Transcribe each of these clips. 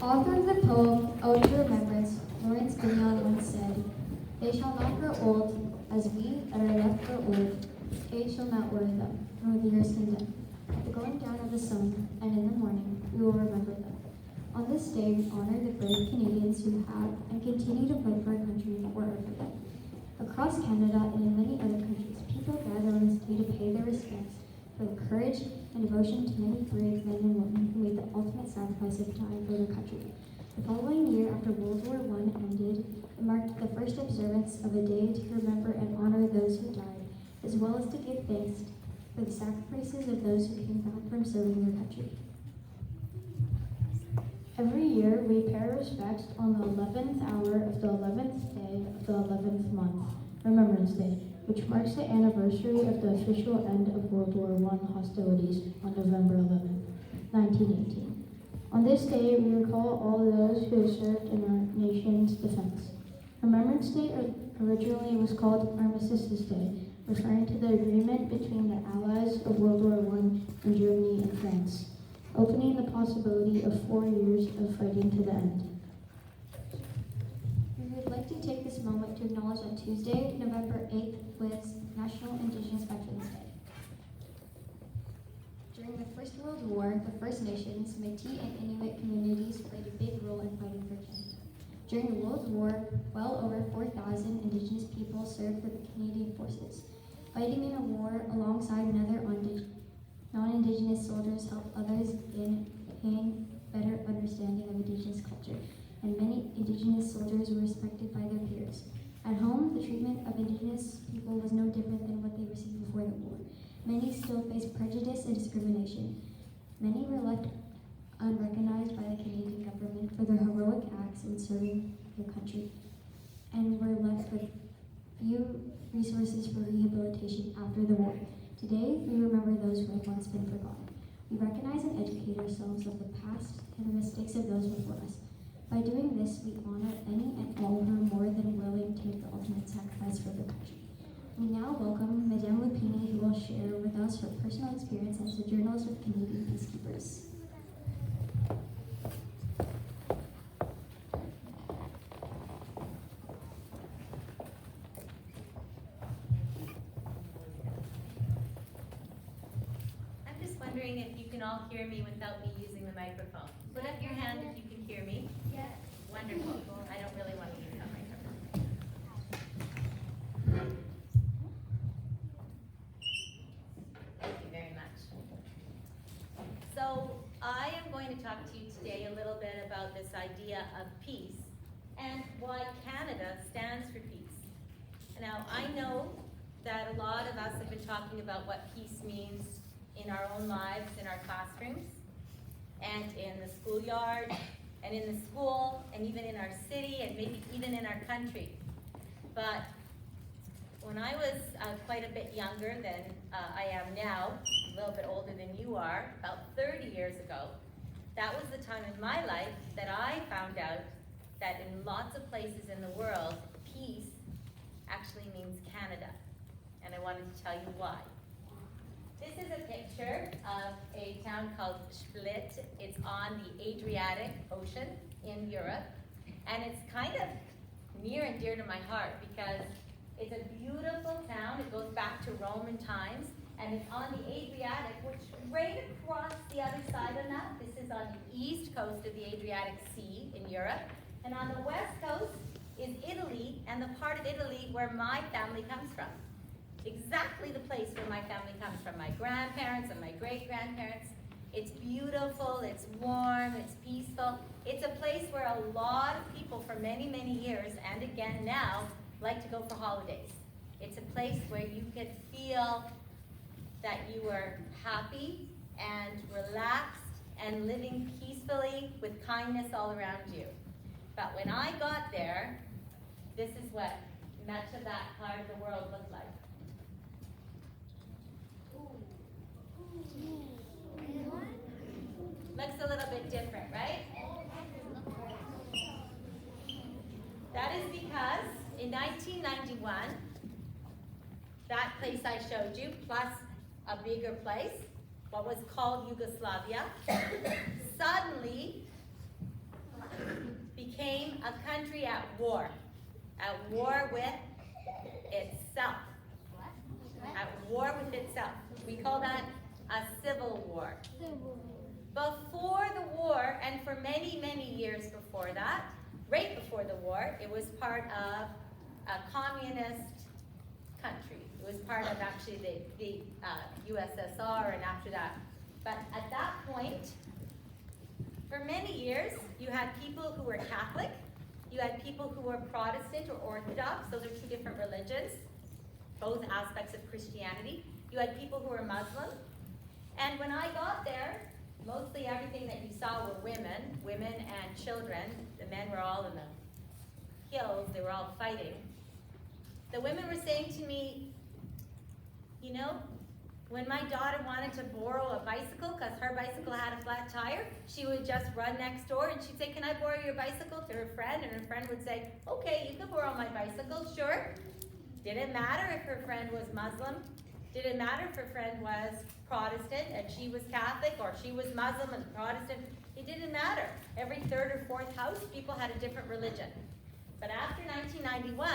author of the poem Ode to Remembrance, Lawrence Benyon, once said, "They shall not grow old, as we that are left grow old. Age shall not worry them, nor the years condemn. At the going down of the sun, and in the morning, we will remember them." On this day, we honor the brave Canadians who have and continue to fight for our country wherever they are. Across Canada and in many other countries, people gather on this day to pay their respects for the courage and devotion to many brave men and women who made the ultimate sacrifice of dying for their country. The following year, after World War I ended, it marked the first observance of a day to remember and honor those who died, as well as to give thanks for the sacrifices of those who came back from serving their country. Every year, we pay our respects on the 11th hour of the 11th day of the 11th month, Remembrance Day, which marks the anniversary of the official end of World War I hostilities on November 11, 1918. On this day, we recall all those who have served in our nation's defense. Remembrance Day originally was called Armistice Day, referring to the agreement between the Allies of World War I and Germany and France, opening the possibility of 4 years of fighting to the end. We would like to take this moment to acknowledge that Tuesday, November 8th, was National Indigenous Veterans Day. During the First World War, the First Nations, Métis, and Inuit communities played a big role in fighting for Canada. During the World War, well over 4,000 Indigenous people served with the Canadian forces. Fighting in a war alongside another non-Indigenous soldiers helped others gain better understanding of Indigenous culture, and many Indigenous soldiers were respected by their peers. At home, the treatment of Indigenous people was no different than what they received before the war. Many still faced prejudice and discrimination. Many were left unrecognized by the Canadian government for their heroic acts in serving their country, and were left with few resources for rehabilitation after the war. Today, we remember those who have once been forgotten. We recognize and educate ourselves of the past and the mistakes of those before us. By doing this, we honor any and all who are more than willing to make the ultimate sacrifice for the country. We now welcome Madame Lupini, who will share with us her personal experience as a journalist with Canadian Peacekeepers. Wondering if you can all hear me without me using the microphone. Put up your hand if you can hear me. Yes. Wonderful. I don't really want to use that microphone. Thank you very much. So I am going to talk to you today a little bit about this idea of peace and why Canada stands for peace. Now, I know that a lot of us have been talking about what peace means in our own lives, in our classrooms, and in the schoolyard, and in the school, and even in our city, and maybe even in our country. But when I was quite a bit younger than I am now, a little bit older than you are, about 30 years ago, that was the time in my life that I found out that in lots of places in the world, peace actually means Canada. And I wanted to tell you why. This is a picture of a town called Split. It's on the Adriatic Ocean in Europe. And it's kind of near and dear to my heart because it's a beautiful town. It goes back to Roman times. And it's on the Adriatic, which right across the other side of that, this is on the east coast of the Adriatic Sea in Europe. And on the west coast is Italy, and the part of Italy where my family comes from. Exactly the place where my family comes from, my grandparents and my great-grandparents. It's beautiful, it's warm, it's peaceful. It's a place where a lot of people for many, many years, and again now, like to go for holidays. It's a place where you could feel that you were happy and relaxed and living peacefully with kindness all around you. But when I got there, this is what much of that part of the world looked like. Looks a little bit different, right? That is because in 1991, that place I showed you, plus a bigger place, what was called Yugoslavia, suddenly became a country at war with itself. At war with itself. We call that a civil war. Before the war, and for many, many years before that, right before the war, it was part of a communist country. It was part of actually the USSR and after that. But at that point, for many years, you had people who were Catholic, you had people who were Protestant or Orthodox. Those are two different religions, both aspects of Christianity. You had people who were Muslim. And when I got there, mostly everything that you saw were women and children. The men were all in the hills, they were all fighting. The women were saying to me, you know, when my daughter wanted to borrow a bicycle because her bicycle had a flat tire, she would just run next door and she'd say, can I borrow your bicycle, to her friend? And her friend would say, okay, you can borrow my bicycle, sure. Didn't matter if her friend was Muslim. Didn't matter if her friend was Protestant and she was Catholic, or she was Muslim and Protestant. It didn't matter. Every third or fourth house, people had a different religion. But after 1991,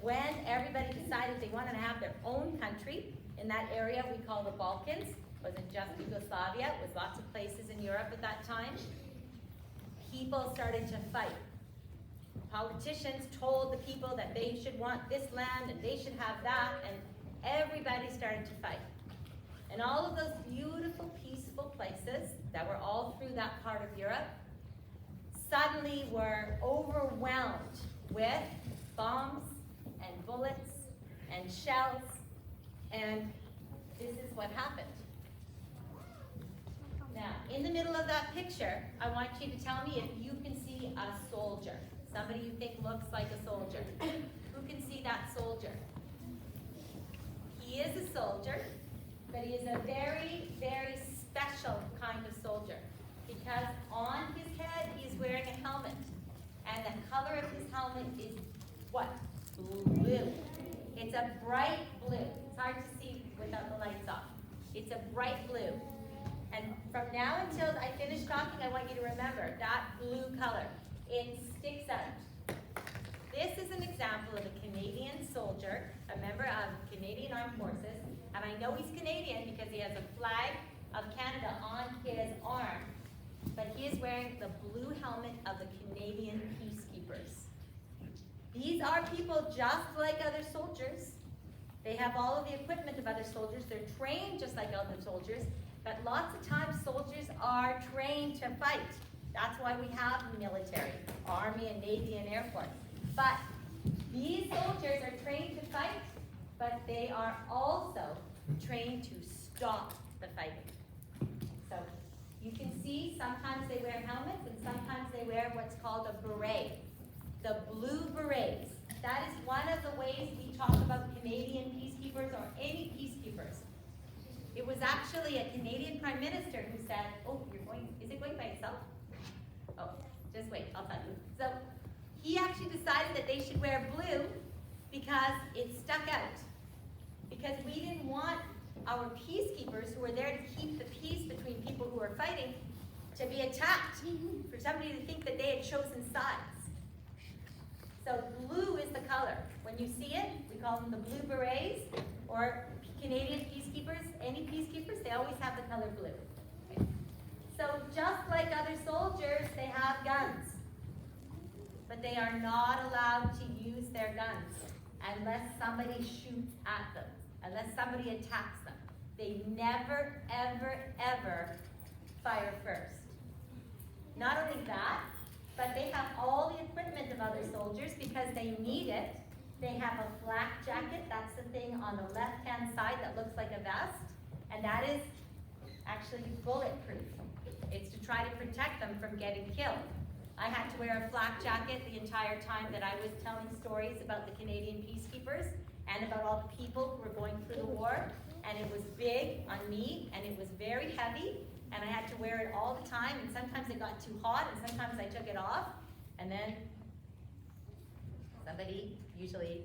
when everybody decided they wanted to have their own country, in that area we call the Balkans, it wasn't just Yugoslavia, it was lots of places in Europe at that time, people started to fight. Politicians told the people that they should want this land and they should have that, and everybody started to fight. And all of those beautiful, peaceful places that were all through that part of Europe suddenly were overwhelmed with bombs and bullets and shells, and this is what happened. Now, in the middle of that picture, I want you to tell me if you can see a soldier. Somebody you think looks like a soldier. Who can see that soldier? He is a soldier, but he is a very, very special kind of soldier, because on his head he is wearing a helmet, and the color of his helmet is what? Blue. It's a bright blue. It's hard to see without the lights off. It's a bright blue. And from now until I finish talking, I want you to remember that blue color. It sticks out. This is an example of a Canadian soldier, a member of Canadian Armed Forces, and I know he's Canadian because he has a flag of Canada on his arm, but he is wearing the blue helmet of the Canadian peacekeepers. These are people just like other soldiers. They have all of the equipment of other soldiers. They're trained just like other soldiers, but lots of times soldiers are trained to fight. That's why we have the military, Army and Navy and Air Force. But these soldiers are trained to fight, but they are also trained to stop the fighting. So you can see sometimes they wear helmets and sometimes they wear what's called a beret. The blue berets. That is one of the ways we talk about Canadian peacekeepers or any peacekeepers. It was actually a Canadian Prime Minister who said, oh, is it going by itself? Oh, just wait, I'll tell you. So he actually decided that they should wear blue because it stuck out. Because we didn't want our peacekeepers who were there to keep the peace between people who were fighting to be attacked, for somebody to think that they had chosen sides. So blue is the color. When you see it, we call them the blue berets, or Canadian peacekeepers. Any peacekeepers, they always have the color blue. Okay. So just like other soldiers, they have guns. But they are not allowed to use their guns unless somebody shoots at them, unless somebody attacks them. They never, ever, ever fire first. Not only that, but they have all the equipment of other soldiers because they need it. They have a flak jacket, that's the thing on the left-hand side that looks like a vest, and that is actually bulletproof. It's to try to protect them from getting killed. I had to wear a flak jacket the entire time that I was telling stories about the Canadian peacekeepers and about all the people who were going through the war, and it was big on me, and it was very heavy, and I had to wear it all the time, and sometimes it got too hot, and sometimes I took it off, and then somebody, usually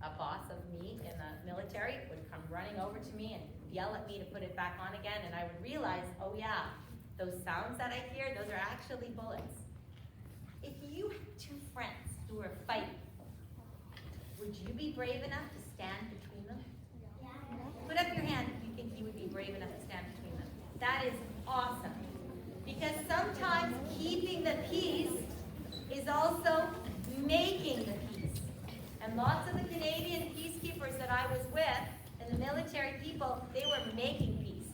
a boss of me in the military, would come running over to me and yell at me to put it back on again, and I would realize, oh yeah, those sounds that I hear, those are actually bullets. If you have too be brave enough to stand between them? Put up your hand if you think you would be brave enough to stand between them. That is awesome. Because sometimes keeping the peace is also making the peace. And lots of the Canadian peacekeepers that I was with, and the military people, they were making peace.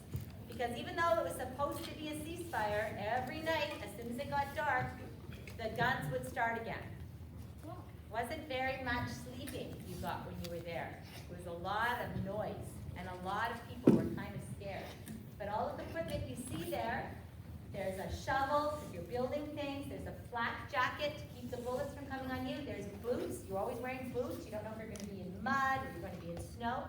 Because even though it was supposed to be a ceasefire, every night, as soon as it got dark, the guns would start again. Wasn't very much sleeping you got when you were there. There was a lot of noise, and a lot of people were kind of scared. But all of the equipment you see there, there's a shovel if you're building things, there's a flak jacket to keep the bullets from coming on you, there's boots, you're always wearing boots, you don't know if you're going to be in mud or you're going to be in snow,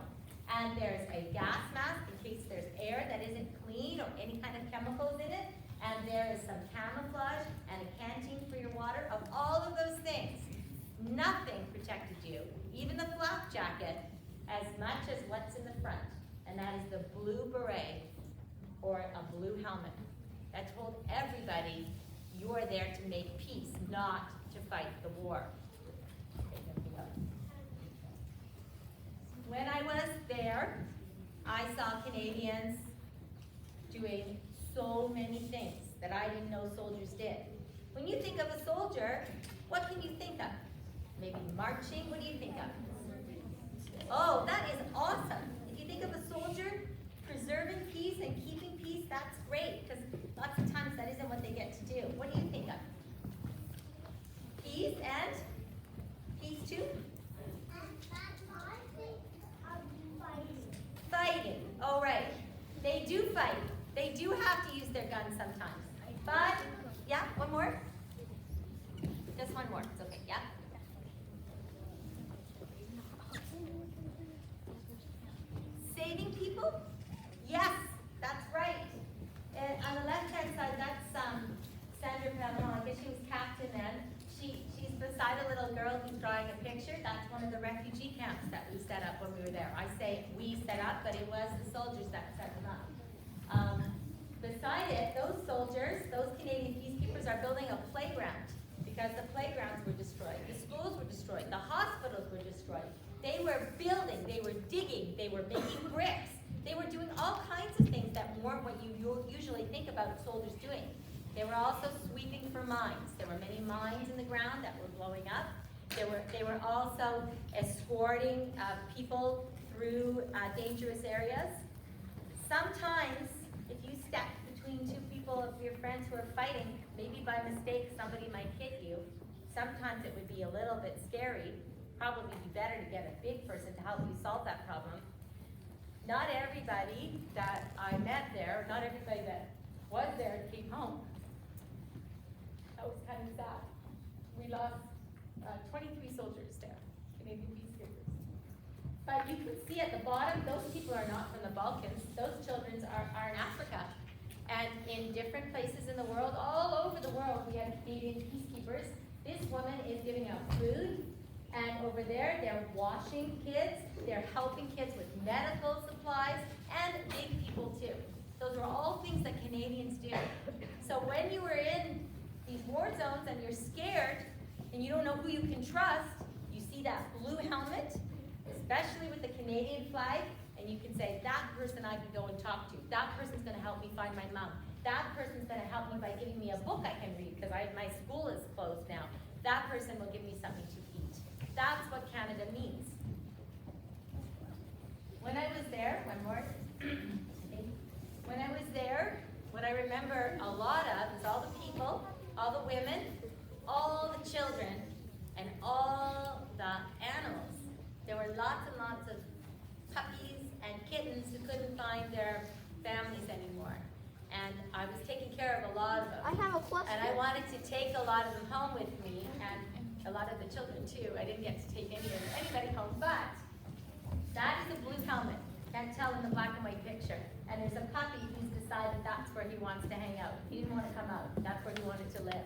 and there's a gas mask in case there's air that isn't clean or any kind of chemicals in it, and there is some camouflage and a canteen for your water. Of all of those things, nothing protected you, even the flak jacket, as much as what's in the front, and that is the blue beret or a blue helmet. That told everybody you are there to make peace, not to fight the war. When I was there, I saw Canadians doing so many things that I didn't know soldiers did. When you think of a soldier, what can you think of? Maybe marching? What do you think of? Oh, that is awesome. If you think of a soldier preserving peace and keeping peace, that's great, because lots of times that isn't what they get to do. What do you think of? Peace and? Peace too? Fighting. Oh, right. They do fight. They do have to use their guns sometimes. But, yeah, one more? Just one more. It's okay. Yeah? Saving people? Yes, that's right. And on the left-hand side, that's Sandra Pavon. I guess she was captain then. She's beside a little girl who's drawing a picture. That's one of the refugee camps that we set up when we were there. I say we set up, but it was the soldiers that set them up. Beside it, those soldiers, those Canadian peacekeepers are building a playground because the playgrounds were destroyed. The schools were destroyed. The hospitals were destroyed. They were building. They were digging. They were making bricks. They were doing all kinds of things that weren't what you usually think about soldiers doing. They were also sweeping for mines. There were many mines in the ground that were blowing up. They were also escorting people through dangerous areas. Sometimes, if you step between two people of your friends who are fighting, maybe by mistake somebody might hit you. Sometimes it would be a little bit scary. Probably be better to get a big person to help you solve that problem. Not everybody that I met there, not everybody that was there came home. That was kind of sad. We lost 23 soldiers there, Canadian peacekeepers. But you can see at the bottom, those people are not from the Balkans. Those children are in Africa. And in different places in the world, all over the world, we have Canadian peacekeepers. This woman is giving out food. And over there, they're washing kids, they're helping kids with medical supplies, and big people too. Those are all things that Canadians do. So when you are in these war zones and you're scared, and you don't know who you can trust, you see that blue helmet, especially with the Canadian flag, and you can say, that person I can go and talk to. That person's gonna help me find my mom. That person's gonna help me by giving me a book I can read, because my school is closed now. That person will give me something to eat. That's what Canada means. When I was there, one more. When I was there, what I remember a lot of is all the people, all the women, all the children, and all the animals. There were lots and lots of puppies and kittens who couldn't find their families anymore. And I was taking care of a lot of them. I have a question. And I wanted to take a lot of them home with me, and a lot of the children too. I didn't get to take anybody home, but that is a blue helmet. Can't tell in the black and white picture. And there's a puppy who's decided that's where he wants to hang out. He didn't want to come out. That's where he wanted to live.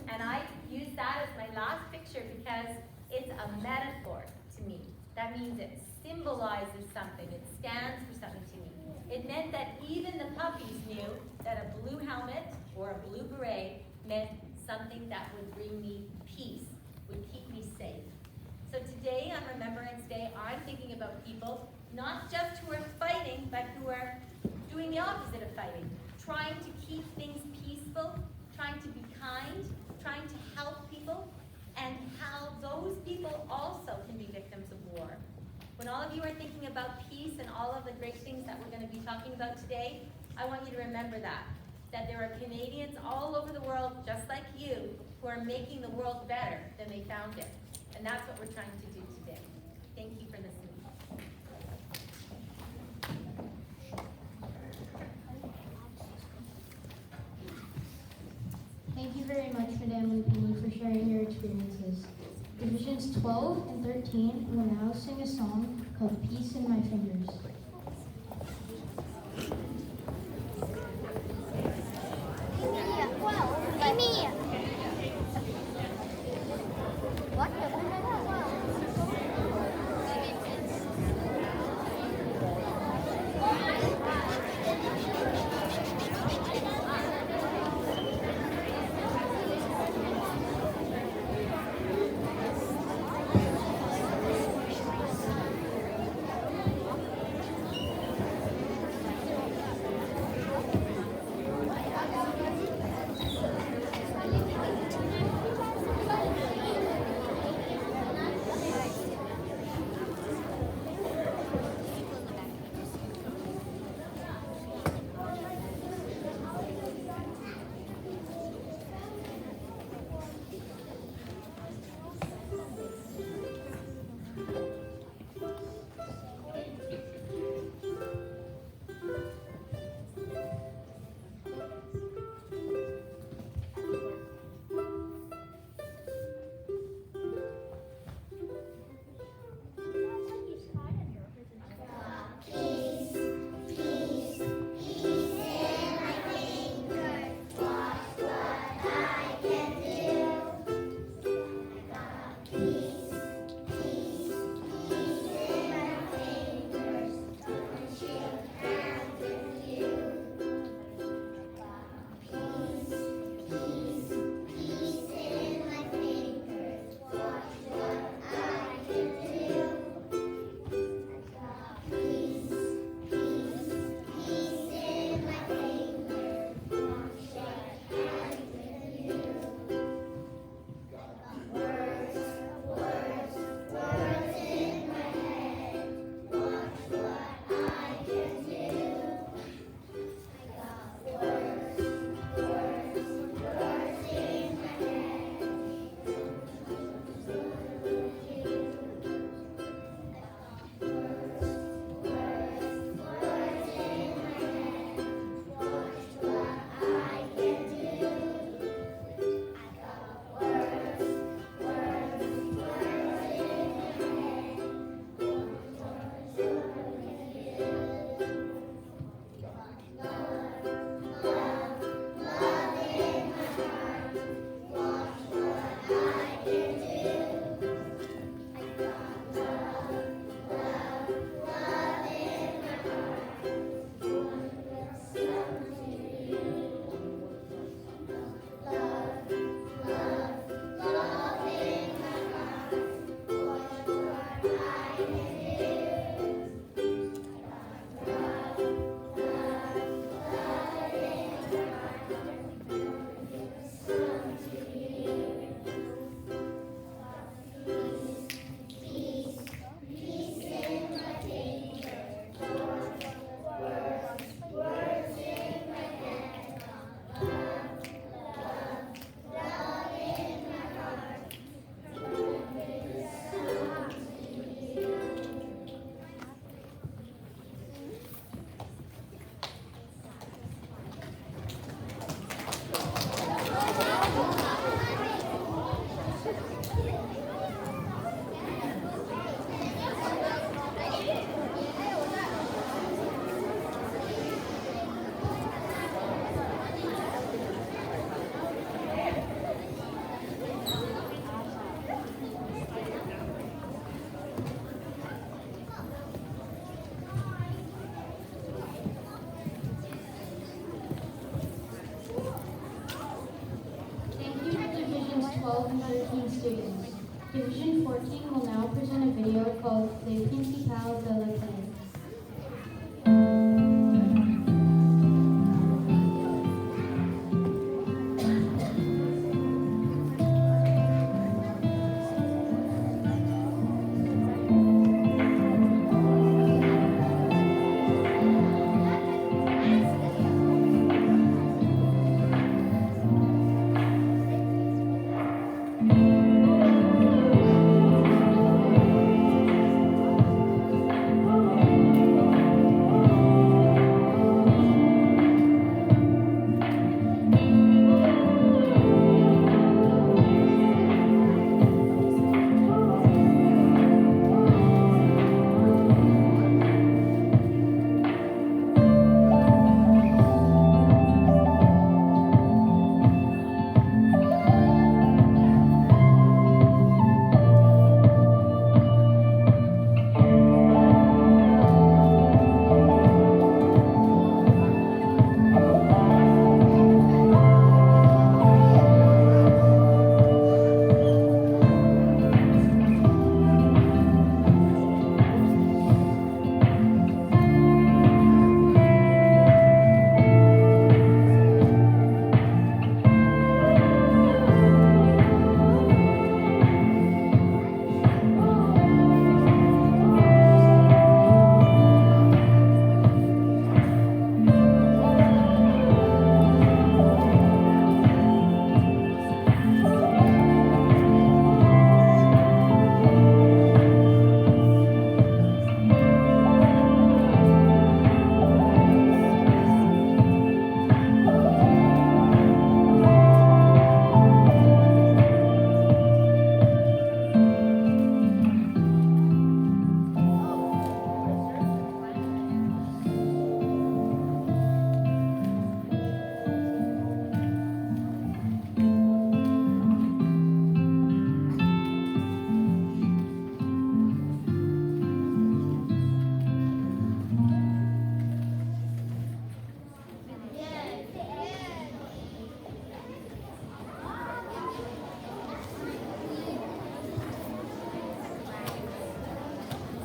And I used that as my last picture because it's a metaphor to me. That means it symbolizes something. It stands for something to me. It meant that even the puppies knew that a blue helmet or a blue beret meant something that would bring me peace, would keep me safe. So today on Remembrance Day, I'm thinking about people not just who are fighting, but who are doing the opposite of fighting, trying to keep things peaceful, trying to be kind, trying to help people, and how those people also can be victims of war. When all of you are thinking about peace and all of the great things that we're going to be talking about today, I want you to remember that there are Canadians all over the world, just like you, who are making the world better than they found it. And that's what we're trying to do today. Thank you for listening. Thank you very much, Madame Lupini, for sharing your experiences. Divisions 12 and 13 will now sing a song called Peace in My Fingers. Amy! What? Thank you to Divisions 12 and 13 students. Division 14 will now present a video called Le Principal de la Plaine.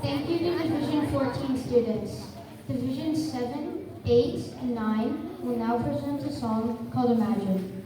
Thank you to Division 14 students. Division 7, 8, and 9 will now present a song called Imagine.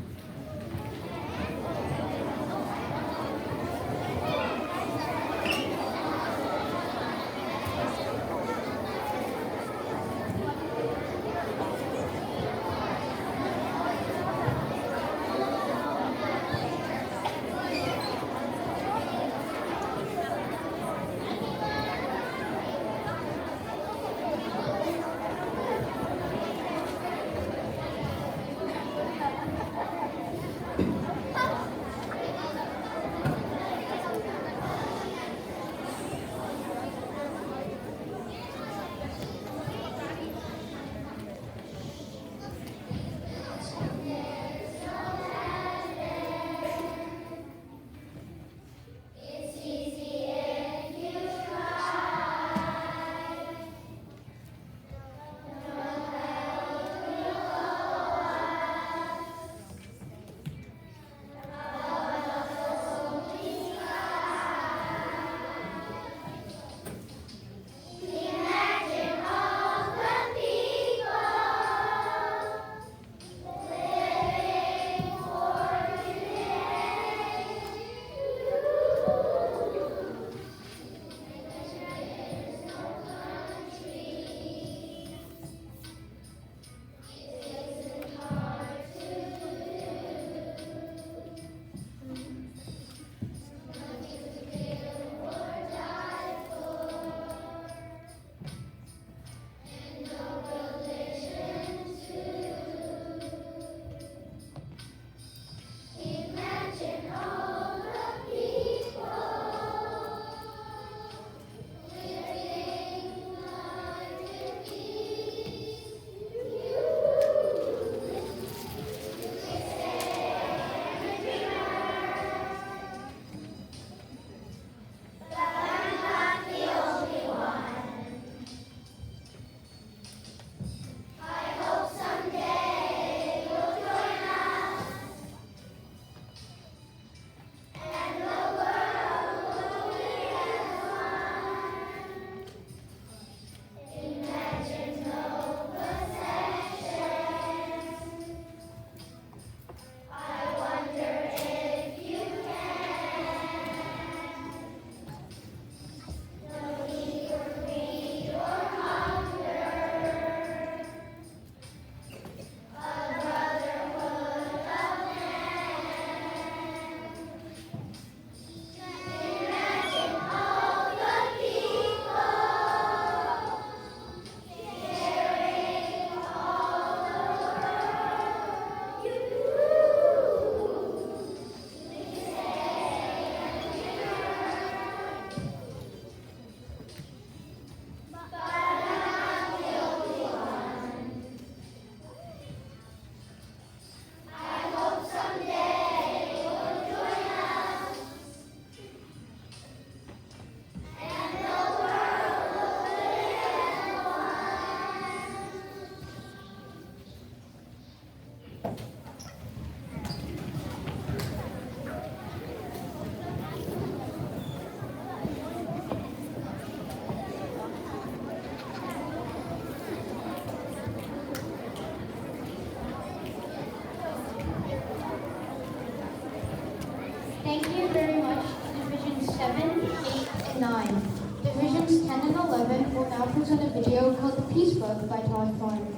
now present a video called The Peace Book by Todd Farmer.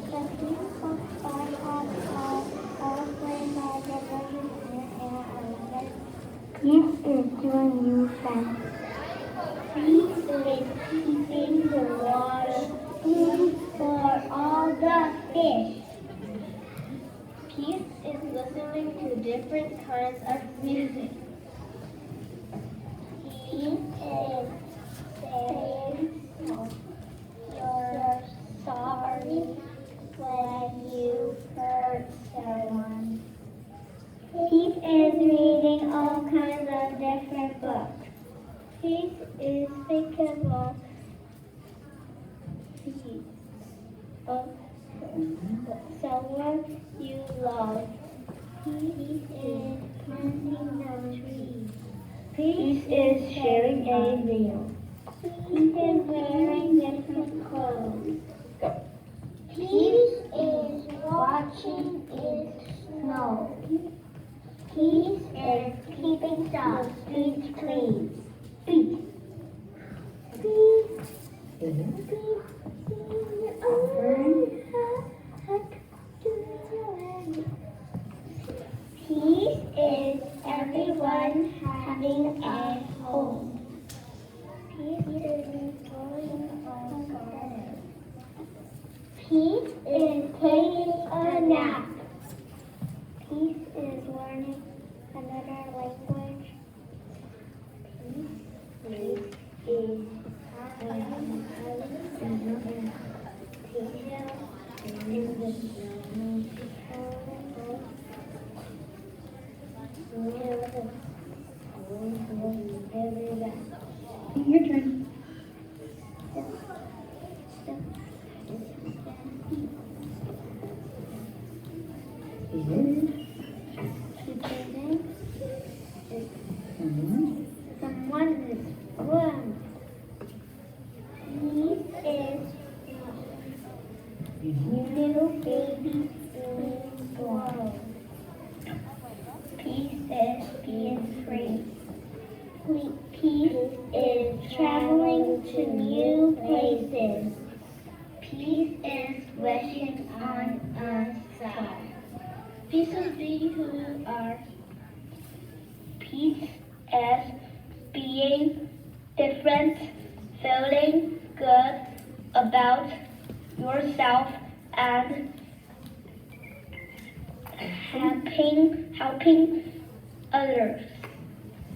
The Peace Book by Todd Farmer by the version Peace is doing you friends. Peace is keeping the water clean for all the fish. Peace is listening to different kinds of music. Peace is saying you're sorry when you hurt someone. Peace is reading all kinds of different books. Peace is thinking of someone you love. Peace is planting the trees. Peace is sharing a meal. Peace is wearing different clothes. Peace is watching it snow. Peace is keeping the streets clean. Peace. Peace. Peace. Peace is everyone having a home. Peace is going on garden. Peace is taking a nap. Peace is learning another language. Peace is your turn. Someone is warm. Peace is little baby being born. Peace is being free. Peace is traveling to new places. Peace is wishing on a star. Peace is being who you are. Peace is being different, feeling good about yourself and helping others.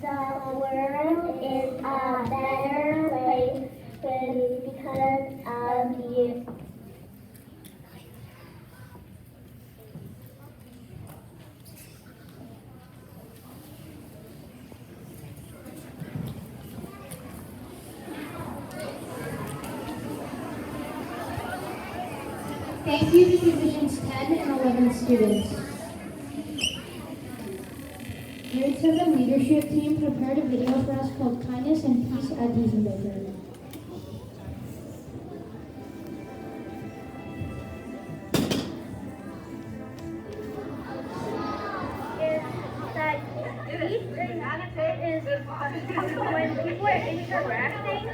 The world is a better place because of you. Thank you to Divisions 10 and 11 students. Grade 7 leadership team prepared a video for us called Kindness and Peace at Diesenbaker. When people are interacting,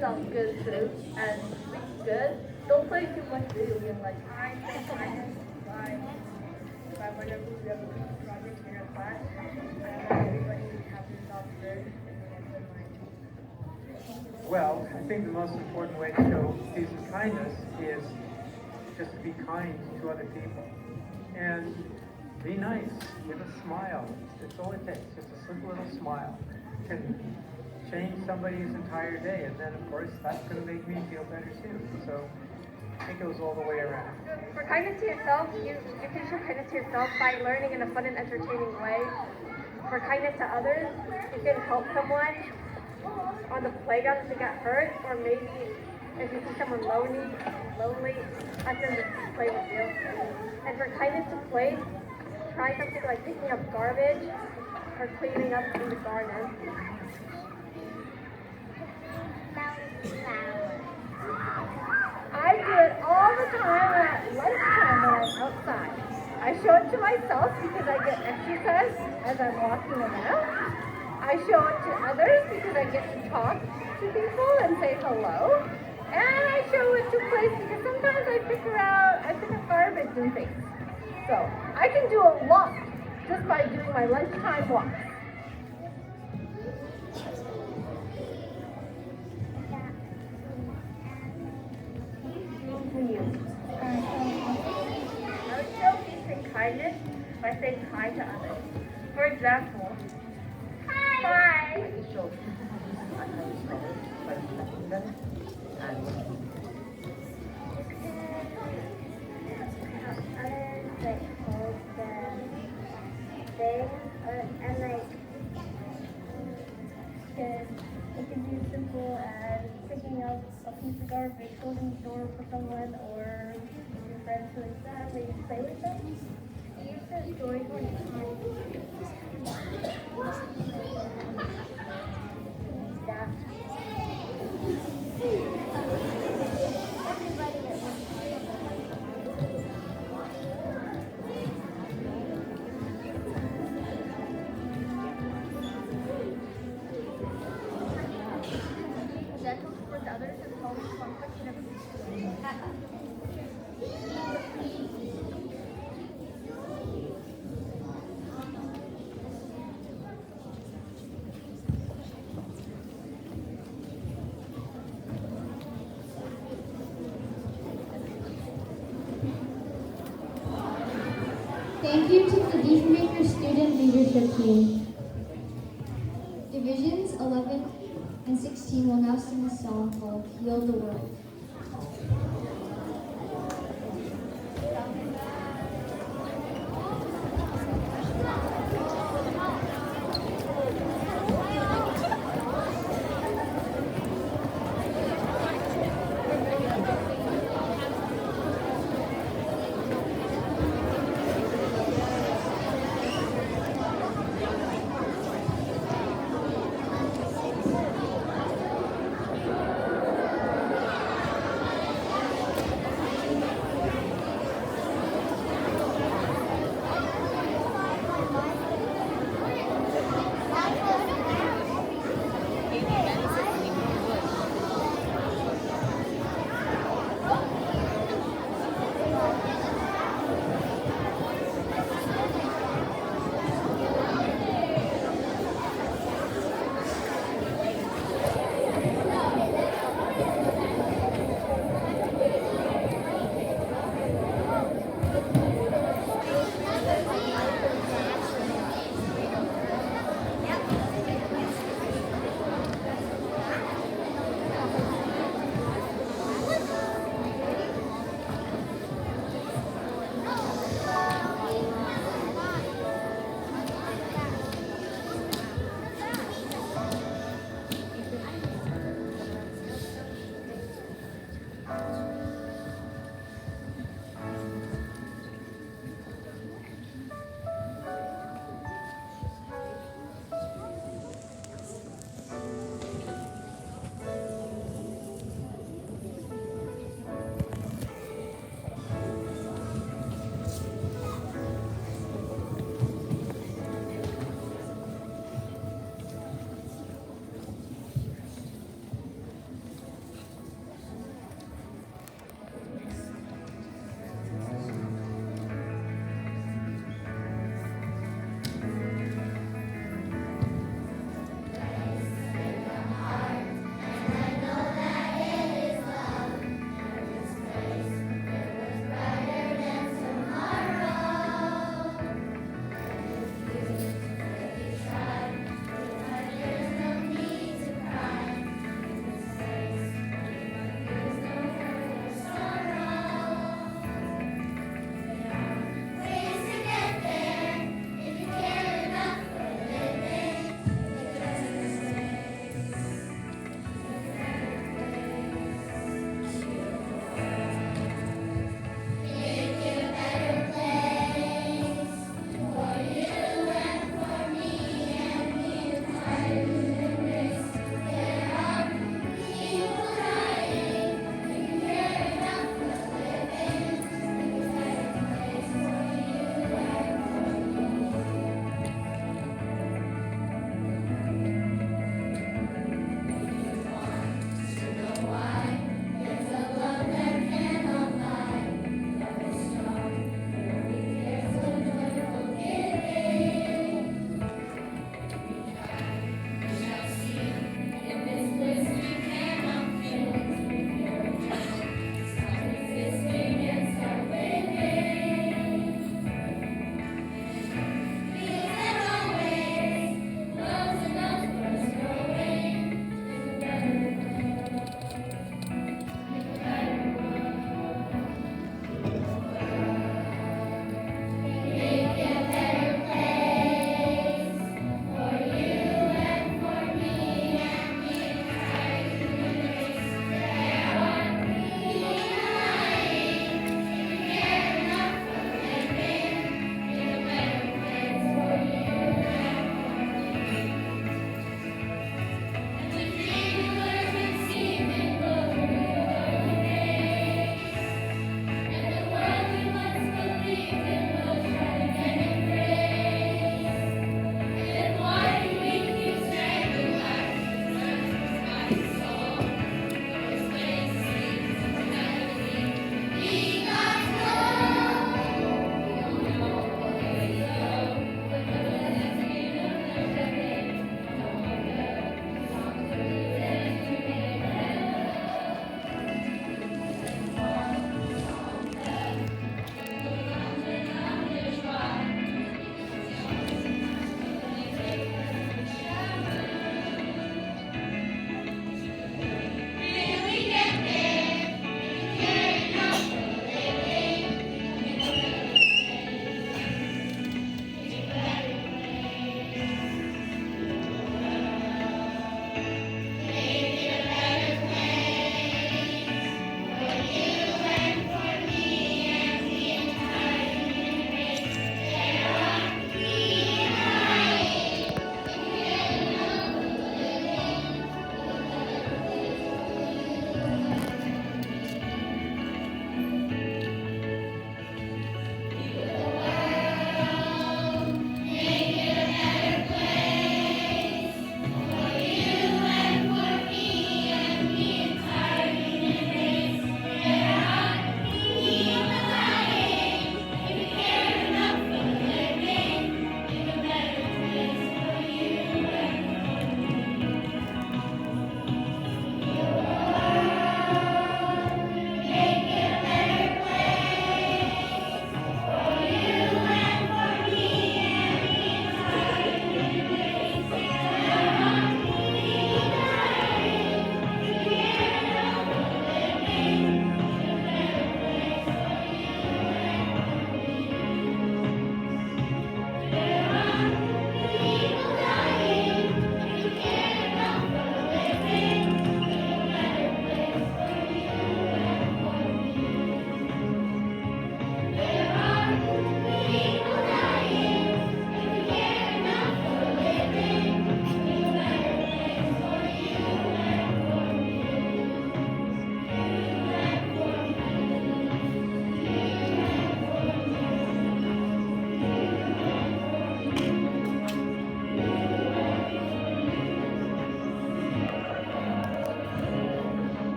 sounds good too, and speak good. Don't play too much video game like I whenever we have a group project here in class, I want everybody to have themselves good and their mind. Well, I think the most important way to show peace and kindness is just to be kind to other people. And be nice, give a smile. That's all it takes, just a simple little smile can change somebody's entire day. And then, of course, that's going to make me feel better too. So it goes all the way around. For kindness to yourself, you can show kindness to yourself by learning in a fun and entertaining way. For kindness to others, you can help someone on the playground if they got hurt, or maybe if you see someone lonely, ask them to play with you. And for kindness to place, try something like picking up garbage or cleaning up in the garden. I do it all the time at lunchtime when I'm outside. I show it to myself because I get exercise as I'm walking around. I show it to others because I get to talk to people and say hello. And I show it to place because sometimes I pick up garbage and things. So I can do a lot just by doing my lunchtime walk. For you. I would show peace and kindness by saying hi to others. For example, hi. Bye. Others like hold them things and like it can be simple as picking up a piece of garbage, holding the door for someone, or your friends who are sad, maybe play with them. Use the story for that. Gentle towards others and solving conflict in Thank you to the Deepmaker Student Leadership Team. Divisions 11 and 16 will now sing a song called Heal the World.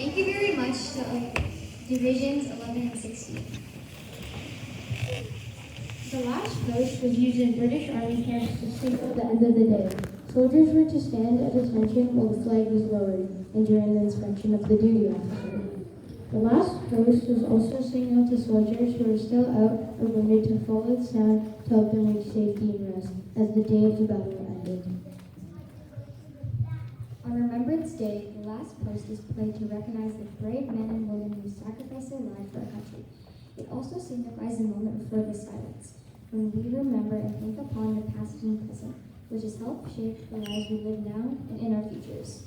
Thank you very much to Divisions 11 and 16. The last post was used in British Army camps to signal the end of the day. Soldiers were to stand at attention while the flag was lowered and during the inspection of the duty officer. The last post was also a signal to soldiers who were still out or wounded to follow the sound to help them reach safety and rest as the day of the battle ended. On Remembrance Day, the last post is played to recognize the brave men and women who sacrificed their lives for our country. It also signifies the moment before the silence, when we remember and think upon the past and present, which has helped shape the lives we live now and in our futures.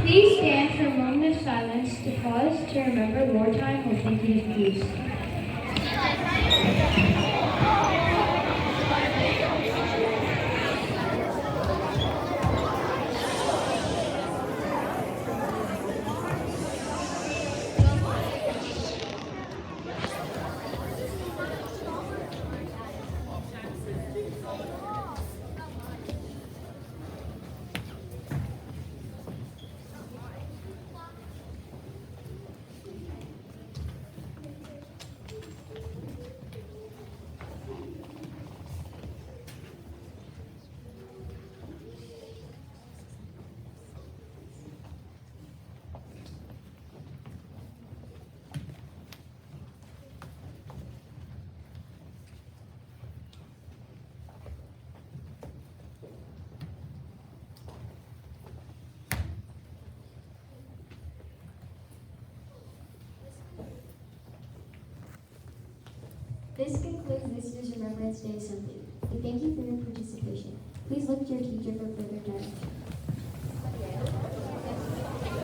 Please stand for a moment of silence to pause to remember wartime while thinking of peace. This concludes this year's Remembrance Day Assembly. We thank you for your participation. Please look to your teacher for further direction.